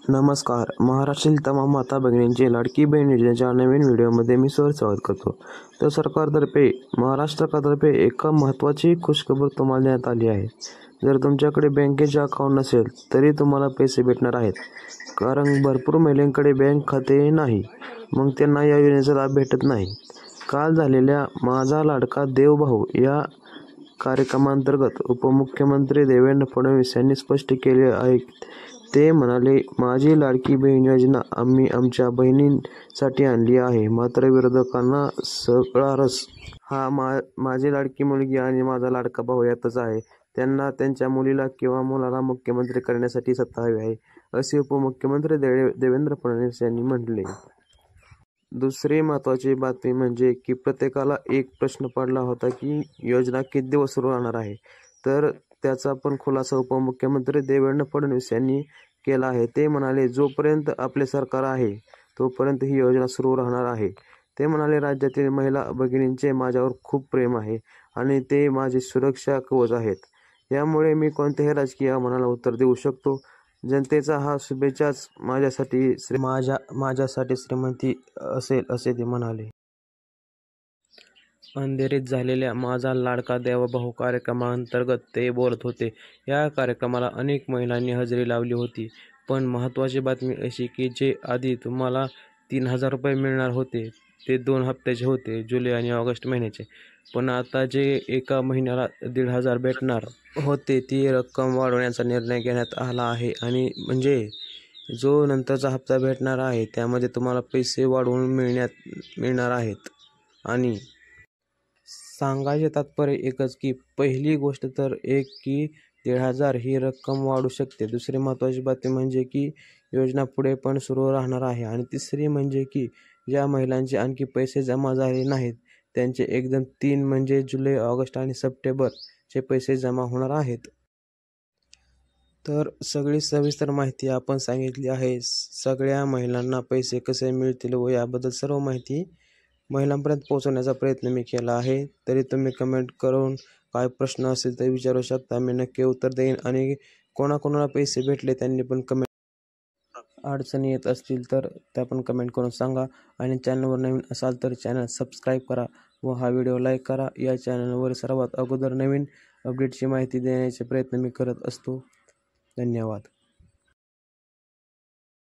नमस्कार. महाराष्ट्रातील तमाम माता भगिनींची लाडकी बहीण योजनेच्या नवीन व्हिडिओमध्ये मी स्वागत करतो. तर महाराष्ट्र सरकारतर्फे एक महत्त्वाची खुशखबर तुम्हाला देण्यात आली आहे. जर तुमच्याकडे बँकेचे अकाउंट नसेल तरी तुम्हाला पैसे भेटणार आहेत. कारण भरपूर महिलांकडे बँक खाते नाही, मग त्यांना या योजनेचा लाभ भेटत नाही. काल झालेल्या माझा लाडका देव भाऊ या कार्यक्रमांतर्गत उपमुख्यमंत्री देवेंद्र फडणवीस यांनी स्पष्ट केले आहे. ते म्हणाले, माझी लाडकी बहीण योजना आम्ही आमच्या बहिणींसाठी आणली आहे. मात्र विरोधकांना सगळा रस हा माझी लाडकी मुलगी आणि माझा लाडका भाऊ यातच आहे. त्यांना त्यांच्या मुलीला किंवा मुलाला मुख्यमंत्री करण्यासाठी सत्ता हवी आहे, असे उपमुख्यमंत्री देवेंद्र फडणवीस यांनी म्हटले. दुसरी महत्त्वाची बातमी म्हणजे की प्रत्येकाला एक प्रश्न पडला होता की योजना किती दिवस सुरू राहणार आहे. तर त्याचा पण खुलासा उपमुख्यमंत्री देवेंद्र फडणवीस यांनी केला आहे. ते म्हणाले, जोपर्यंत आपले सरकार आहे तोपर्यंत ही योजना सुरू राहणार आहे. ते म्हणाले, राज्यातील महिला भगिनींचे माझ्यावर खूप प्रेम आहे आणि ते माझे सुरक्षा कवच आहेत. यामुळे मी कोणत्याही राजकीय आव्हानाला उत्तर देऊ शकतो. जनतेचा हा शुभेच्छाच माझ्यासाठी श्रीमंती असेल, असे ते म्हणाले. अंधेरीत झालेल्या माझा लाडका देवभाऊ कार्यक्रमाअंतर्गत ते बोलत होते. या कार्यक्रमाला अनेक महिलांनी हजेरी लावली होती. पण महत्त्वाची बातमी अशी की जे आधी तुम्हाला 3,000 रुपये मिळणार होते ते 2 हप्त्याचे होते, जुलै आणि ऑगस्ट महिन्याचे. पण आता जे एका महिन्याला 1,500 भेटणार होते ती रक्कम वाढवण्याचा निर्णय घेण्यात आला आहे. आणि म्हणजे जो नंतरचा हप्ता भेटणार आहे त्यामध्ये तुम्हाला पैसे वाढवून मिळणार आहेत. आणि सांगायचे तात्पर्य एकच की पहिली गोष्ट तर एक की 1,500 ही रक्कम वाढू शकते. दुसरी महत्त्वाची बातमी म्हणजे की योजना पुढे पण सुरू राहणार आहे. आणि तिसरी म्हणजे की ज्या महिलांचे आणखी पैसे जमा झाले नाहीत त्यांचे एकदम 3 म्हणजे जुलै, ऑगस्ट आणि सप्टेंबरचे पैसे जमा होणार आहेत. तर सगळी सविस्तर माहिती आपण सांगितली आहे. सगळ्या महिलांना पैसे कसे मिळतील व याबद्दल सर्व माहिती महिलांपर्यंत पोहोचवण्याचा प्रयत्न मी केला आहे. तरी तुम्ही कमेंट करून काय प्रश्न असेल तर विचारू शकता, मी नक्की उत्तर देईन. आणि कोणाकोणाला पैसे भेटले त्यांनी पण कमेंट अडचणी येत असतील तर त्या पण कमेंट करून सांगा. आणि चॅनलवर नवीन असाल तर चॅनल सबस्क्राईब करा व हा व्हिडिओ लाईक करा. या चॅनलवर सर्वात अगोदर नवीन अपडेटची माहिती देण्याचे प्रयत्न मी करत असतो. धन्यवाद.